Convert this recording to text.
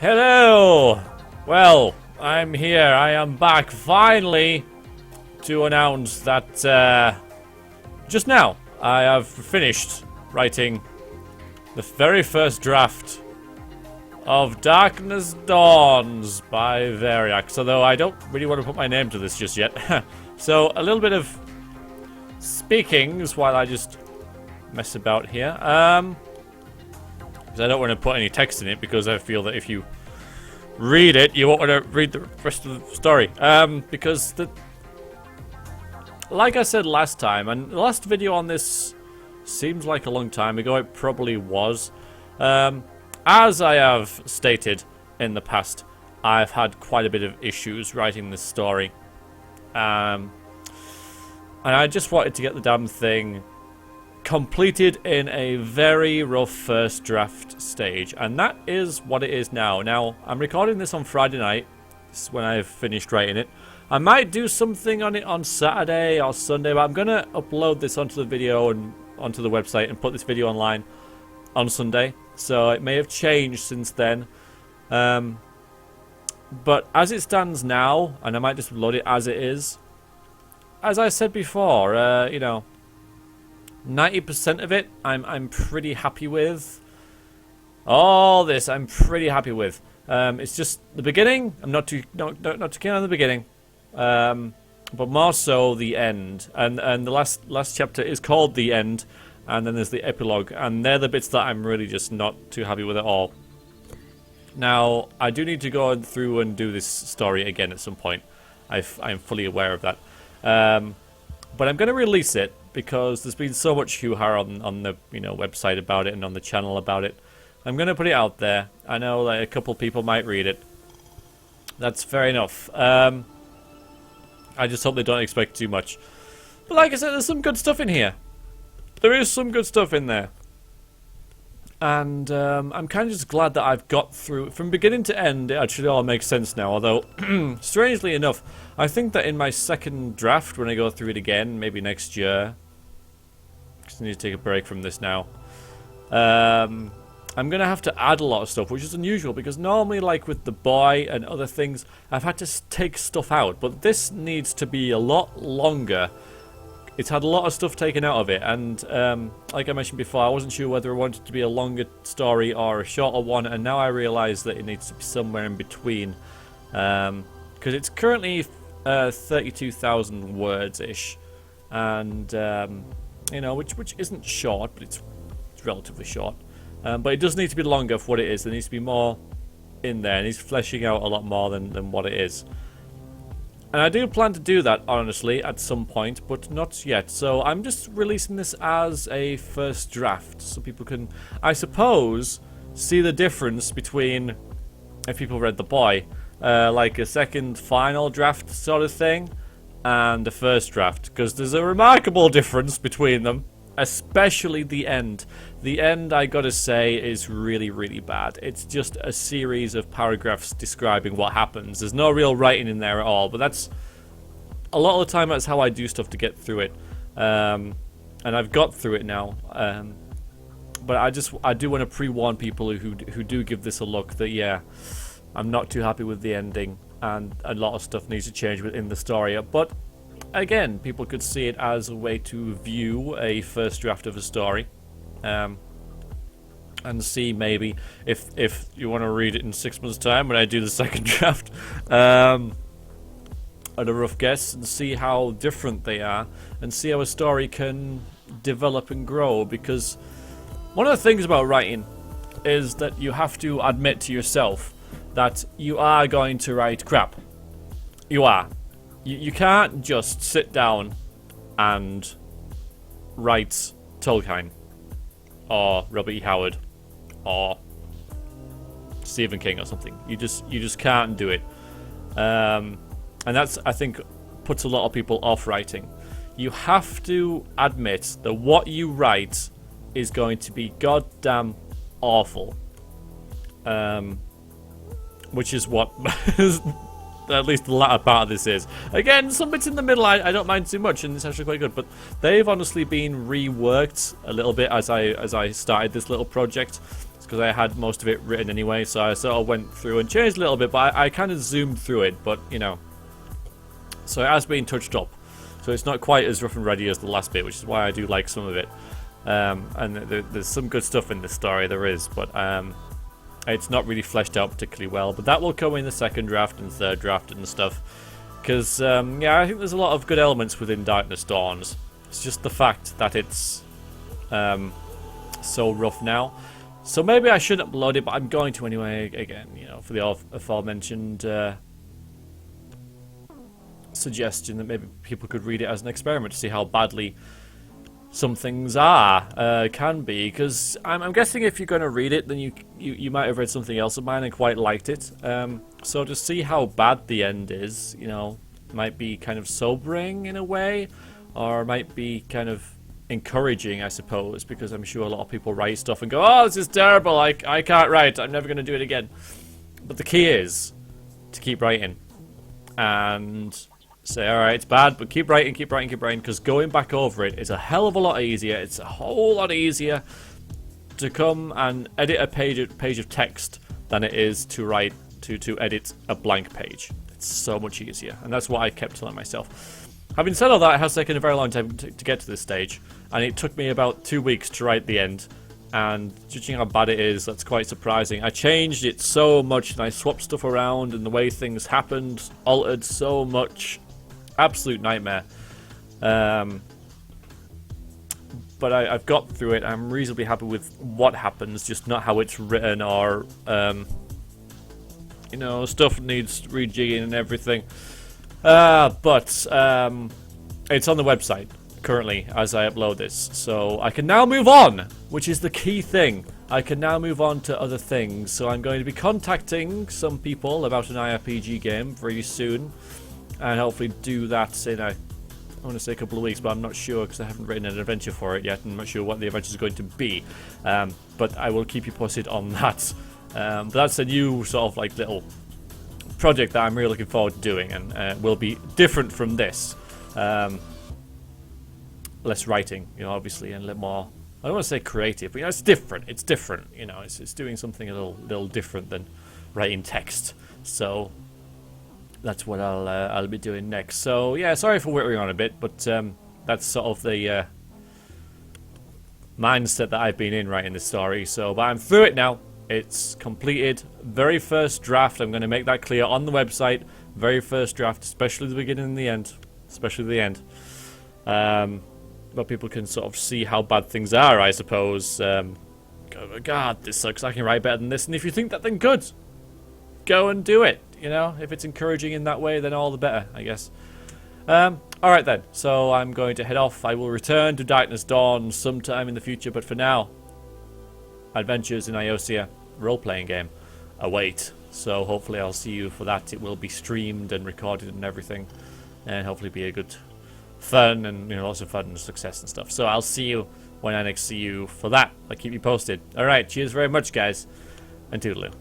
Hello! Well, I'm here. I am back finally to announce that just now I have finished writing the very first draft of Darkness Dawns by Variax, although I don't really want to put my name to this just yet. So a little bit of speakings while I just mess about here. Because I don't want to put any text in it, because I feel that if you read it, you won't want to read the rest of the story. Because like I said last time, and the last video on this seems like a long time ago, it probably was. As I have stated in the past, I've had quite a bit of issues writing this story. And I just wanted to get the damn thing completed in a very rough first draft stage, and that is what it is now. Now, I'm recording this on Friday night. This is when I've finished writing it. I might do something on it on Saturday or Sunday, but I'm going to upload this onto the video and onto the website and put this video online on Sunday. So it may have changed since then. But as it stands now, and I might just load it as it is, as I said before, you know, 90% of it I'm pretty happy with. All this I'm pretty happy with. It's just the beginning. I'm not too keen on the beginning, but more so the end. And the last chapter is called The End, and then there's the epilogue, and they're the bits that I'm really just not too happy with at all. Now, I do need to go through and do this story again at some point. I'm fully aware of that. But I'm going to release it because there's been so much hoo-ha on the website about it and on the channel about it. I'm going to put it out there. I know that a couple people might read it. That's fair enough. I just hope they don't expect too much. But like I said, there's some good stuff in here. There is some good stuff in there. And I'm kind of just glad that I've got through from beginning to end. It actually all makes sense now, although strangely enough, I think that in my second draft, when I go through it again, maybe next year, because I need to take a break from this now, I'm going to have to add a lot of stuff, which is unusual, because normally, like with the boy and other things, I've had to take stuff out, but this needs to be a lot longer. It's had a lot of stuff taken out of it, and like I mentioned before, I wasn't sure whether I wanted it to be a longer story or a shorter one, and now I realise that it needs to be somewhere in between, because it's currently 32,000 words-ish, and which isn't short, but it's relatively short. But it does need to be longer for what it is. There needs to be more in there, and he's fleshing out a lot more than what it is. And I do plan to do that, honestly, at some point, but not yet. So I'm just releasing this as a first draft, so people can, I suppose, see the difference between, if people read The Boy, like a second final draft sort of thing, and a first draft, because there's a remarkable difference between them, especially the end. The end, I gotta say, is really, really bad. It's just a series of paragraphs describing what happens. There's no real writing in there at all, but that's a lot of the time that's how I do stuff to get through it. And I've got through it now. But I do want to pre-warn people who do give this a look that, yeah, I'm not too happy with the ending, and a lot of stuff needs to change within the story. But again, people could see it as a way to view a first draft of a story, and see maybe if you want to read it in 6 months' time when I do the second draft, at a rough guess, and see how different they are, and see how a story can develop and grow. Because one of the things about writing is that you have to admit to yourself that you are going to write crap. You are. You can't just sit down and write Tolkien or Robert E. Howard or Stephen King or something. You just can't do it. And that's, I think, puts a lot of people off writing. You have to admit that what you write is going to be goddamn awful. Which is what at least the latter part of this is. Again, some bits in the middle I don't mind too much, and it's actually quite good, but they've honestly been reworked a little bit as I started this little project. because I had most of it written anyway, so I sort of went through and changed a little bit, but I kind of zoomed through it, but, you know. So it has been touched up. So it's not quite as rough and ready as the last bit, which is why I do like some of it. And there's some good stuff in this story, there is, but it's not really fleshed out particularly well. But that will come in the second draft and third draft and stuff. Because, yeah, I think there's a lot of good elements within Darkness Dawns. It's just the fact that it's so rough now. So maybe I shouldn't upload it, but I'm going to anyway, again, you know, for the aforementioned suggestion that maybe people could read it as an experiment to see how badly some things can be. Because I'm guessing if you're going to read it, then you might have read something else of mine and quite liked it. So to see how bad the end is, you know, might be kind of sobering in a way, or might be kind of encouraging, I suppose, because I'm sure a lot of people write stuff and go, oh, this is terrible, I can't write, I'm never going to do it again. But the key is to keep writing and say, alright, it's bad, but keep writing, because going back over it is a hell of a lot easier. It's a whole lot easier to come and edit a page of text than it is to write, to edit a blank page. It's so much easier, and that's what I kept telling myself. Having said all that, it has taken a very long time to get to this stage, and it took me about 2 weeks to write the end, and judging how bad it is, that's quite surprising. I changed it so much, and I swapped stuff around, and the way things happened altered so much. Absolute nightmare. But I've got through it. I'm reasonably happy with what happens, just not how it's written, or, you know, stuff needs rejigging and everything. But it's on the website currently as I upload this, so I can now move on, which is the key thing. I can now move on to other things, so I'm going to be contacting some people about an IRPG game very soon, and hopefully do that in I want to say a couple of weeks, but I'm not sure because I haven't written an adventure for it yet, and I'm not sure what the adventure is going to be. But I will keep you posted on that. But that's a new sort of like little project that I'm really looking forward to doing, and will be different from this. Less writing, you know, obviously, and a little more, I don't want to say creative, but you know, it's different. It's different, you know, it's doing something a little different than writing text. So that's what I'll be doing next. So yeah, sorry for whittling on a bit, but that's sort of the mindset that I've been in writing this story. So, but I'm through it now. It's completed. Very first draft. I'm going to make that clear on the website. Very first draft, especially the beginning and the end. Especially the end. But people can sort of see how bad things are, I suppose. Oh God, this sucks. I can write better than this. And if you think that, then good. Go and do it. You know, if it's encouraging in that way, then all the better, I guess. Alright then. So I'm going to head off. I will return to Darkness Dawn sometime in the future. But for now, Adventures in Iiosia role-playing game await. So hopefully I'll see you for that. It will be streamed and recorded and everything, and hopefully be a good fun, and you know, lots of fun and success and stuff. So I'll see you when I next see you for that. I'll keep you posted. Alright, cheers very much guys, and toodaloo.